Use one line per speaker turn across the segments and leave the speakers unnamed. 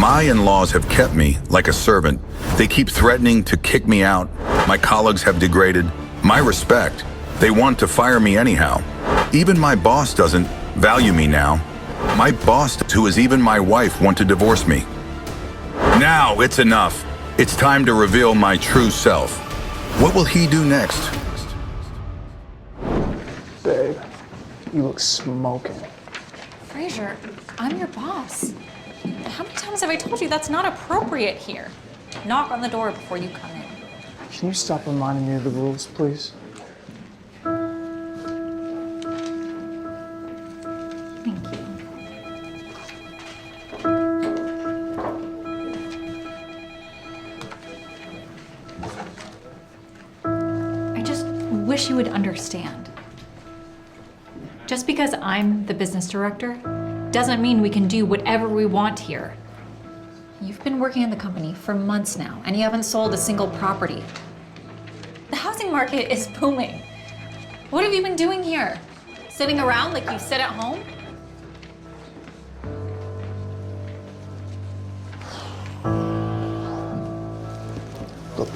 My in-laws have kept me like a servant. They keep threatening to kick me out. My colleagues have degraded my respect. They want to fire me anyhow. Even my boss doesn't value me now. My boss, who is even my wife, want to divorce me. Now it's enough. It's time to reveal my true self. What will he do next?
Babe, you look smoking.
Fraser, I'm your boss. How many times have I told you that's not appropriate here? Knock on the door before you come in.
Can you stop reminding me of the rules, please?
Thank you. I just wish you would understand. Just because I'm the business director doesn't mean we can do whatever we want here. You've been working in the company for months now, and you haven't sold a single property. The housing market is booming. What have you been doing here? Sitting around like you sit at home?
Look,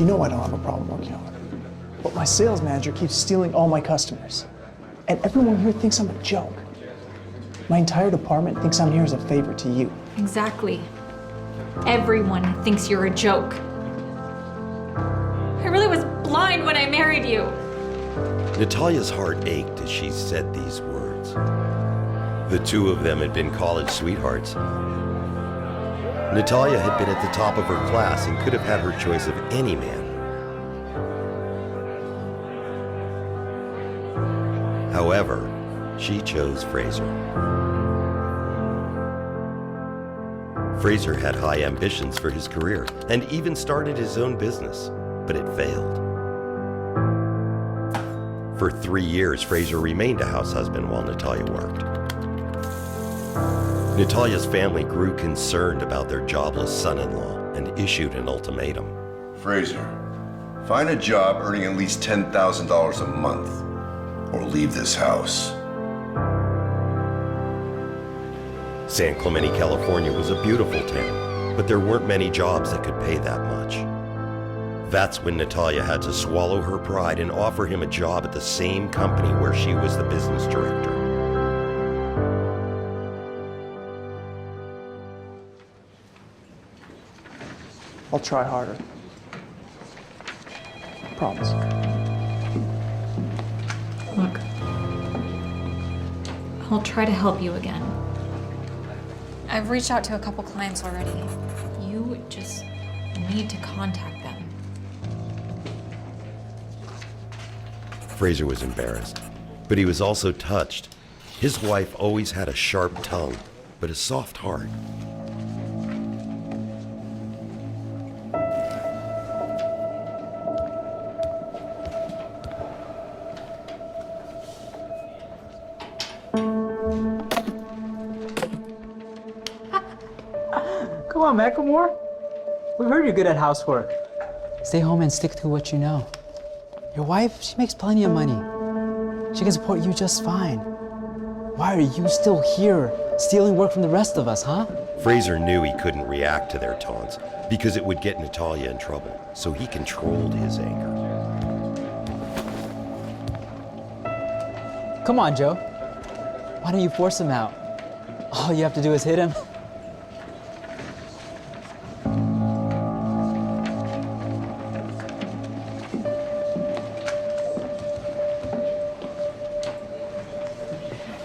you know I don't have a problem working on it. But my sales manager keeps stealing all my customers. And everyone here thinks I'm a joke. My entire department thinks I'm here as a favor to you.
Exactly. Everyone thinks you're a joke. I really was blind when I married you.
Natalia's heart ached as she said these words. The two of them had been college sweethearts. Natalia had been at the top of her class and could have had her choice of any man. However, she chose Fraser. Fraser had high ambitions for his career and even started his own business, but it failed. For 3 years, Fraser remained a house husband while Natalia worked. Natalia's family grew concerned about their jobless son-in-law and issued an ultimatum.
Fraser, find a job earning at least $10,000 a month, or leave this house.
San Clemente, California was a beautiful town, but there weren't many jobs that could pay that much. That's when Natalia had to swallow her pride and offer him a job at the same company where she was the business director.
I'll try harder. Promise.
Look, I'll try to help you again. I've reached out to a couple clients already. You just need to contact them.
Fraser was embarrassed, but he was also touched. His wife always had a sharp tongue, but a soft heart.
Come on, Macklemore. We heard you're good at housework. Stay home and stick to what you know. Your wife, she makes plenty of money. She can support you just fine. Why are you still here, stealing work from the rest of us, huh?
Fraser knew he couldn't react to their taunts because it would get Natalia in trouble, so he controlled his anger.
Come on, Joe. Why don't you force him out? All you have to do is hit him.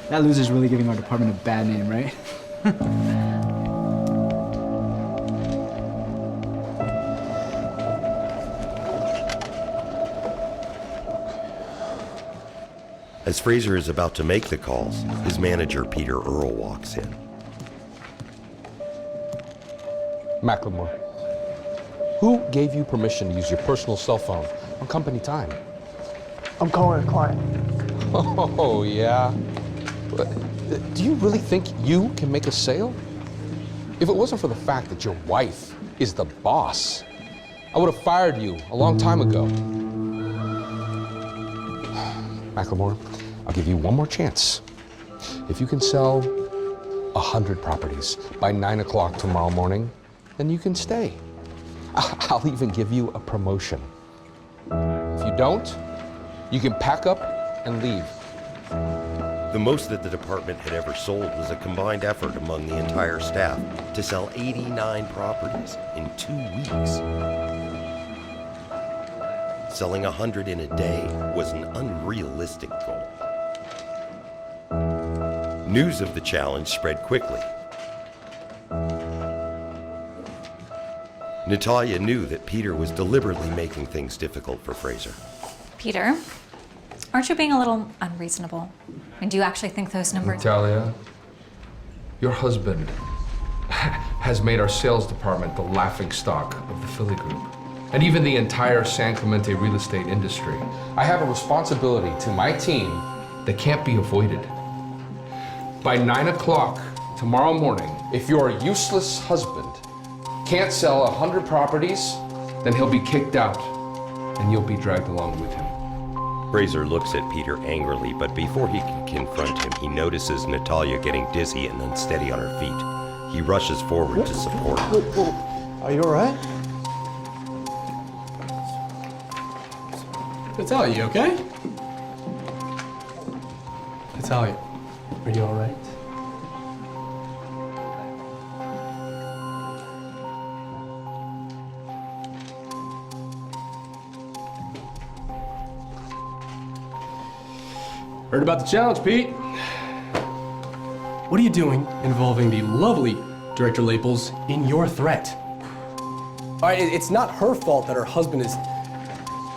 That loser's really giving our department a bad name, right?
As Fraser is about to make the calls, his manager, Peter Earle, walks in.
Macklemore, who gave you permission to use your personal cell phone on company time?
I'm calling a client.
Oh, yeah? But, do you really think you can make a sale? If it wasn't for the fact that your wife is the boss, I would have fired you a long time ago. Macklemore, I'll give you one more chance. If you can sell 100 properties by 9 o'clock tomorrow morning, then you can stay. I'll even give you a promotion. If you don't, you can pack up and leave.
The most that the department had ever sold was a combined effort among the entire staff to sell 89 properties in 2 weeks. Selling 100 in a day was an unrealistic goal. News of the challenge spread quickly. Natalia knew that Peter was deliberately making things difficult for Fraser.
Peter, aren't you being a little unreasonable? And do you actually think those numbers...
Natalia, your husband has made our sales department the laughingstock of the Philly group, and even the entire San Clemente real estate industry. I have a responsibility to my team that can't be avoided. By 9 o'clock tomorrow morning, if your useless husband can't sell 100 properties, then he'll be kicked out, and you'll be dragged along with him.
Fraser looks at Peter angrily, but before he can confront him, he notices Natalia getting dizzy and unsteady on her feet. He rushes forward to support her.
Are you all right?
Natalia, you okay? Natalia, are you all right? Heard about the challenge, Pete. What are you doing involving the lovely Director Laples in your threat? All right, it's not her fault that her husband is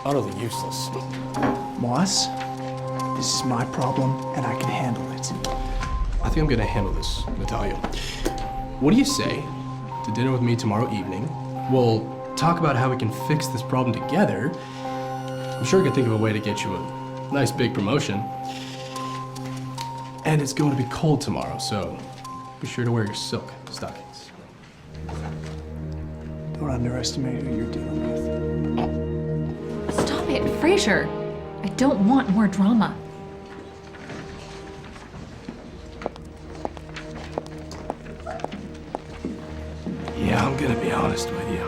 utterly useless.
Moss, this is my problem, and I can handle it.
I think I'm gonna handle this, Natalia. What do you say to dinner with me tomorrow evening? We'll talk about how we can fix this problem together. I'm sure I can think of a way to get you a nice big promotion. And it's going to be cold tomorrow, so be sure to wear your silk stockings.
Don't underestimate who you're dealing with.
Stop it, Fraser. I don't want more drama.
Yeah, I'm gonna be honest with you.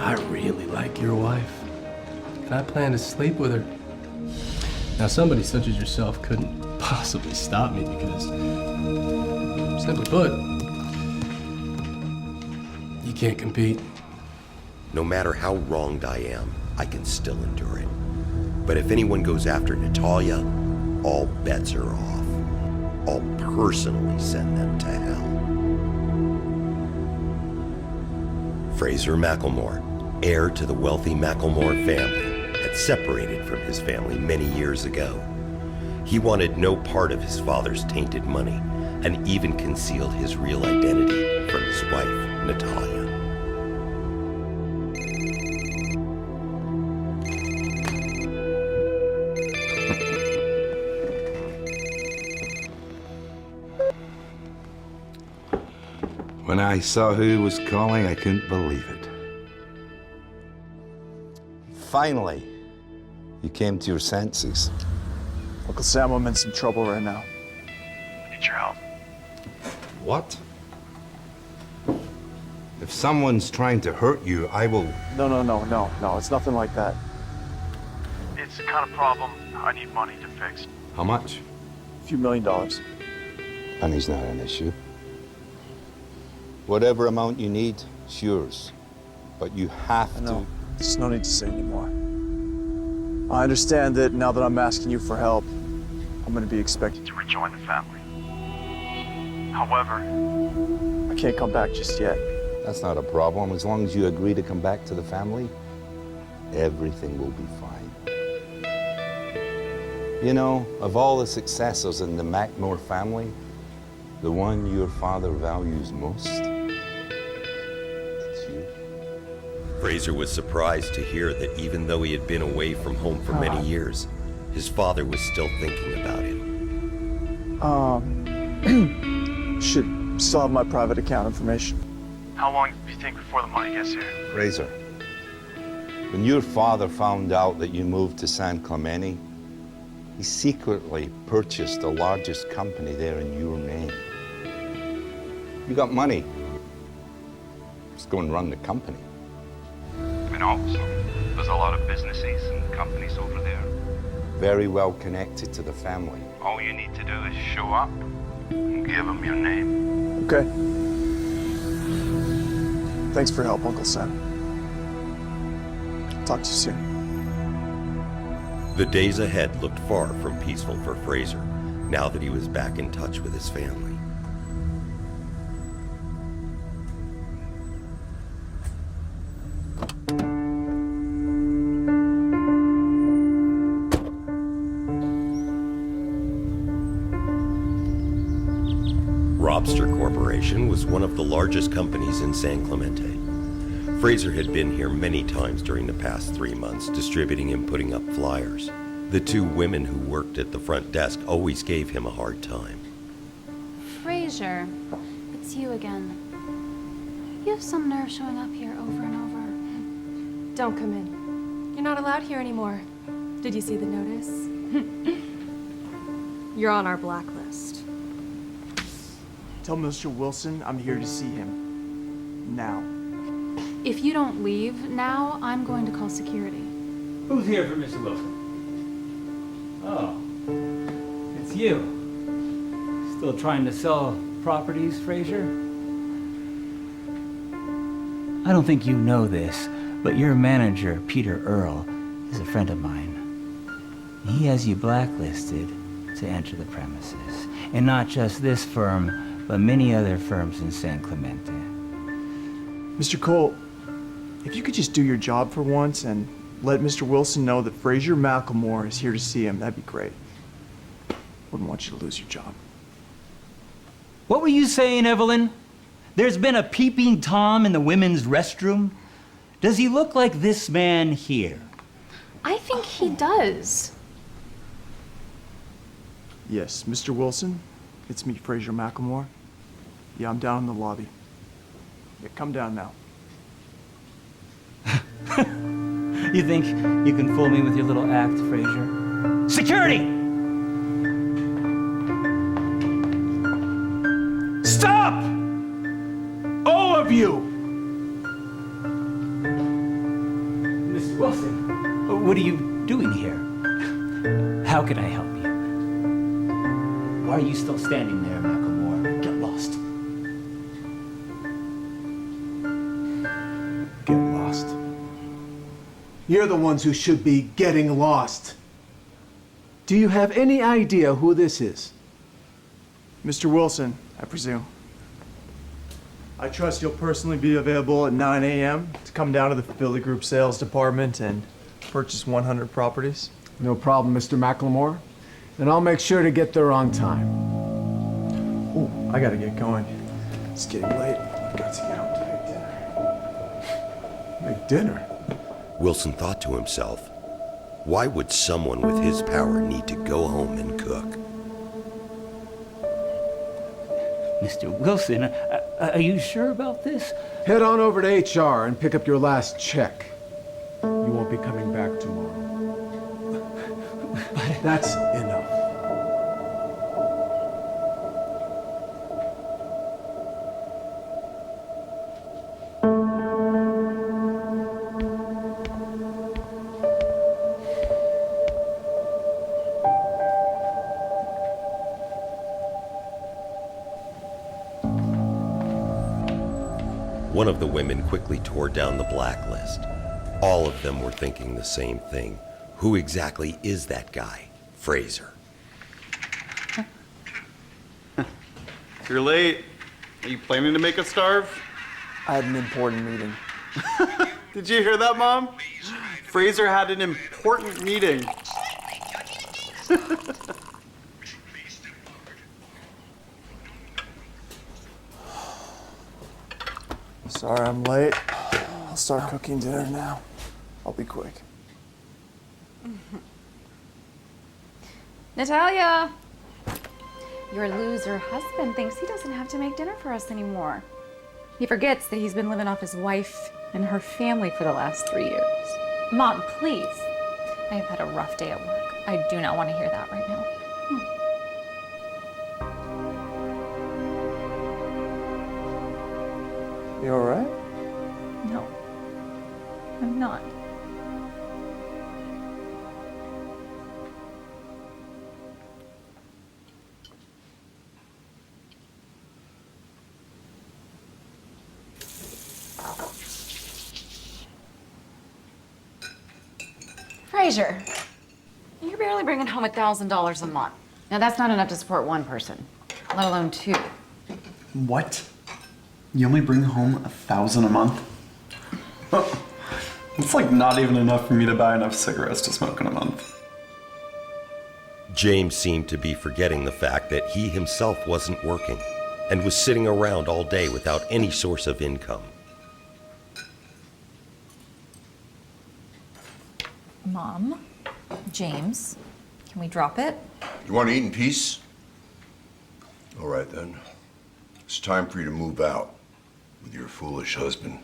I really like your wife, and I plan to sleep with her. Now, somebody such as yourself couldn't possibly stop me because, simply put, you can't compete.
No matter how wronged I am, I can still endure it. But if anyone goes after Natalia, all bets are off. I'll personally send them to hell. Fraser McElmore, heir to the wealthy McElmore family, had separated from his family many years ago. He wanted no part of his father's tainted money and even concealed his real identity from his wife, Natalia.
When I saw who was calling, I couldn't believe it. Finally, you came to your senses.
Uncle Sam, I'm in some trouble right now. I need your help.
What? If someone's trying to hurt you, I will...
No, it's nothing like that.
It's the kind of problem I need money to fix.
How much?
A few $1 million.
Money's not an issue. Whatever amount you need, it's yours. But you have to...
There's no need to say anymore. I understand that now that I'm asking you for help, I'm going to be expected
To rejoin the family. However,
I can't come back just yet.
That's not a problem. As long as you agree to come back to the family, everything will be fine. You know, of all the successors in the McMore family, the one your father values most, it's you.
Fraser was surprised to hear that even though he had been away from home for many years, his father was still thinking about him.
Should still have my private account information.
how long do you think before the money gets here?
Fraser, when your father found out that you moved to San Clemente, he secretly purchased the largest company there in your name. You got money. Just go and run the company.
And also, there's a lot of businesses and companies over there.
Very well connected to the family.
All you need to do is show up and give them your name.
Okay. Thanks for your help, Uncle Sam. Talk to you soon.
The days ahead looked far from peaceful for Fraser, now that he was back in touch with his family. Robster Corporation was one of the largest companies in San Clemente. Fraser had been here many times during the past 3 months, distributing and putting up flyers. The 2 women who worked at the front desk always gave him a hard time.
Fraser, it's you again. You have some nerve showing up here over and over.
Don't come in. You're not allowed here anymore. Did you see the notice? You're on our blacklist.
Tell Mr. Wilson I'm here to see him. Now.
If you don't leave now, I'm going to call security.
Who's here for Mr. Wilson? Oh, it's you. Still trying to sell properties, Fraser? I don't think you know this, but your manager, Peter Earle, is a friend of mine. He has you blacklisted to enter the premises. And not just this firm, but many other firms in San Clemente.
Mr. Cole, if you could just do your job for once and let Mr. Wilson know that Fraser Macklemore is here to see him, that'd be great. Wouldn't want you to lose your job.
What were you saying, Evelyn? There's been a peeping Tom in the women's restroom? Does he look like this man here?
I think he does.
Yes, Mr. Wilson, it's me, Fraser Macklemore. Yeah, I'm down in the lobby. Yeah, come down now.
You think you can fool me with your little act, Fraser? Security! Stop! All of you! Mr. Wilson, what are you doing here? How can I help you? Why are you still standing there, Macklemore? Get lost.
Get lost. You're the ones who should be getting lost. Do you have any idea who this is?
Mr. Wilson, I presume. I trust you'll personally be available at 9 a.m. to come down to the Philly Group sales department and purchase 100 properties.
No problem, Mr. Macklemore. And I'll make sure to get there on time.
Oh, I gotta get going. It's getting late. Got to get home to make dinner.
Make dinner?
Wilson thought to himself, why would someone with his power need to go home and cook?
Mr. Wilson, are you sure about this?
Head on over to HR and pick up your last check. You won't be coming back tomorrow. That's enough.
One of the women quickly tore down the blacklist. All of them were thinking the same thing. Who exactly is that guy, Fraser?
You're late. Are you planning to make us starve?
I had an important meeting.
Did you hear that, Mom? Fraser had an important meeting.
Sorry I'm late. I'll start cooking dinner now. I'll be quick.
Natalia! Your loser husband thinks he doesn't have to make dinner for us anymore. He forgets that he's been living off his wife and her family for the last 3 years. Mom, please. I have had a rough day at work. I do not want to hear that right now.
You all right?
No, I'm not.
Fraser, you're barely bringing home $1,000 a month. Now that's not enough to support one person, let alone two.
What? You only bring home $1,000 a month? It's like not even enough for me to buy enough cigarettes to smoke in a month.
James seemed to be forgetting the fact that he himself wasn't working and was sitting around all day without any source of income.
Mom, James, can we drop it?
You want to eat in peace? All right, then. It's time for you to move out with your foolish husband.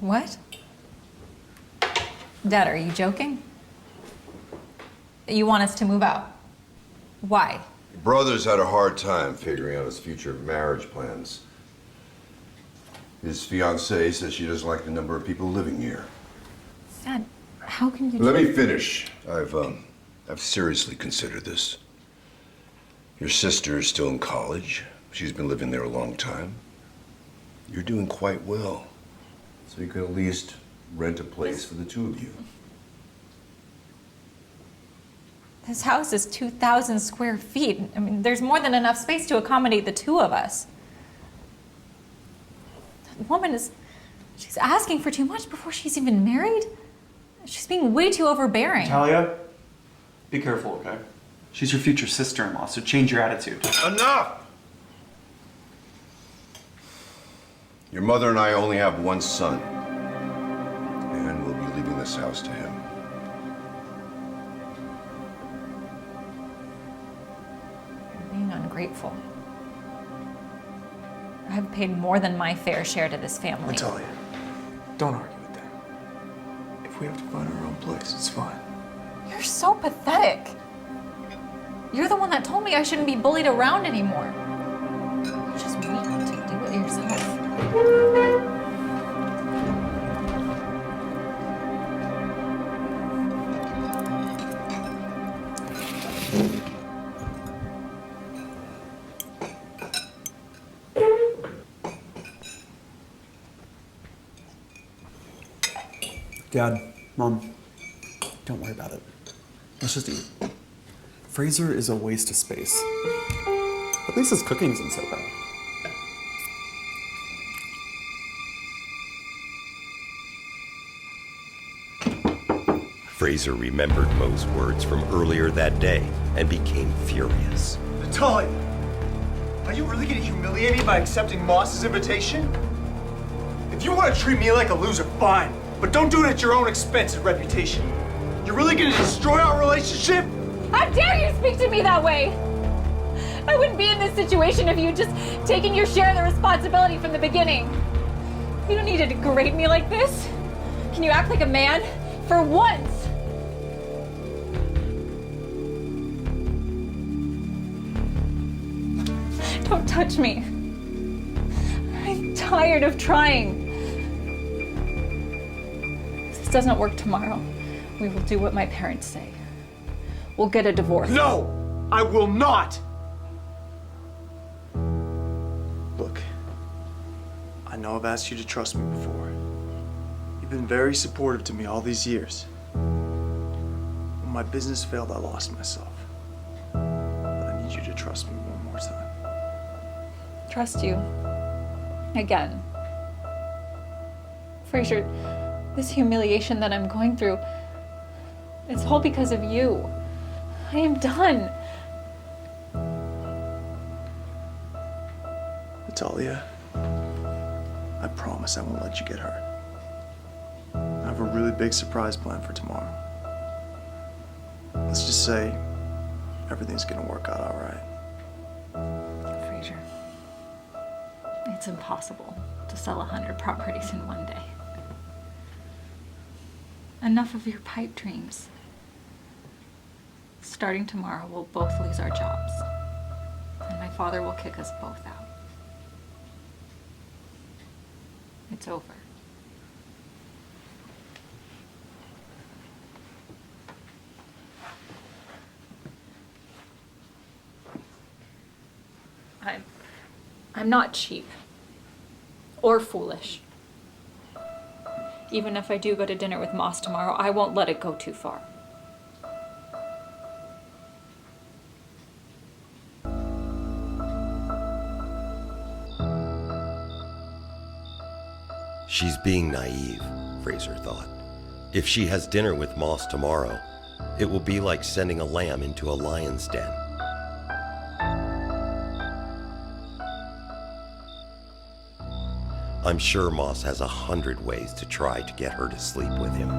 What? Dad, are you joking? You want us to move out? Why?
Your brother's had a hard time figuring out his future marriage plans. His fiancée says she doesn't like the number of people living here.
Dad, how can you...
Let me finish. I've seriously considered this. Your sister is still in college. She's been living there a long time. You're doing quite well. So you could at least rent a place for the two of you.
This house is 2,000 square feet. I mean, there's more than enough space to accommodate the two of us. That woman she's asking for too much before she's even married. She's being way too overbearing.
Talia, be careful, okay? She's your future sister-in-law, so change your attitude.
Enough! Your mother and I only have one son, and we'll be leaving this house to him.
You're being ungrateful. I've paid more than my fair share to this family.
Natalia, don't argue with them. If we have to find our own place, it's fine.
You're so pathetic. You're the one that told me I shouldn't be bullied around anymore. You're just weak to do it yourself.
Dad, Mom, don't worry about it. Let's just eat. Fraser is a waste of space. At least his cooking isn't so bad.
Fraser remembered Mo's words from earlier that day and became furious.
Natalia, are you really gonna humiliate me by accepting Moss's invitation? If you want to treat me like a loser, fine. But don't do it at your own expense and reputation. You're really gonna destroy our relationship?
How dare you speak to me that way? I wouldn't be in this situation if you'd just taken your share of the responsibility from the beginning. You don't need to degrade me like this. Can you act like a man for once? Don't touch me. I'm tired of trying. If this doesn't work tomorrow, we will do what my parents say. We'll get a divorce.
No! I will not! Look, I know I've asked you to trust me before. You've been very supportive to me all these years. When my business failed, I lost myself. But I need you to trust me one more time.
Trust you. Again. Fraser, this humiliation that I'm going through, it's all because of you. I am done.
Natalia, I promise I won't let you get hurt. I have a really big surprise planned for tomorrow. Let's just say everything's gonna work out all right.
Fraser, it's impossible to sell 100 properties in one day. Enough of your pipe dreams. Starting tomorrow, we'll both lose our jobs. And my father will kick us both out. It's over. I'm not cheap. Or foolish. Even if I do go to dinner with Moss tomorrow, I won't let it go too far.
She's being naive, Fraser thought. If she has dinner with Moss tomorrow, it will be like sending a lamb into a lion's den. I'm sure Moss has 100 ways to try to get her to sleep with him.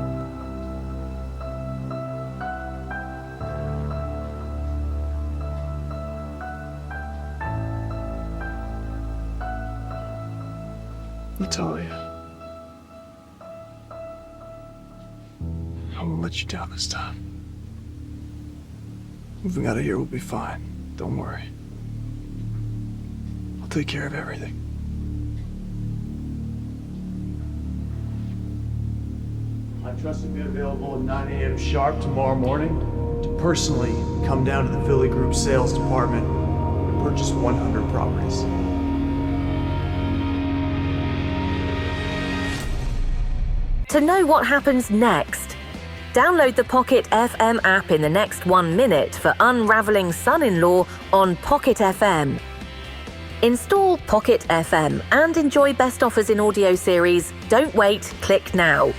Natalia, I won't let you down this time. Moving out of here will be fine. Don't worry. I'll take care of everything. I trust to be available at 9 a.m. sharp tomorrow morning to personally come down to the Philly Group sales department and purchase 100 properties.
To know what happens next, download the Pocket FM app in the next 1 minute for Unraveling Son-in-law on Pocket FM. Install Pocket FM and enjoy best offers in audio series. Don't wait, click now.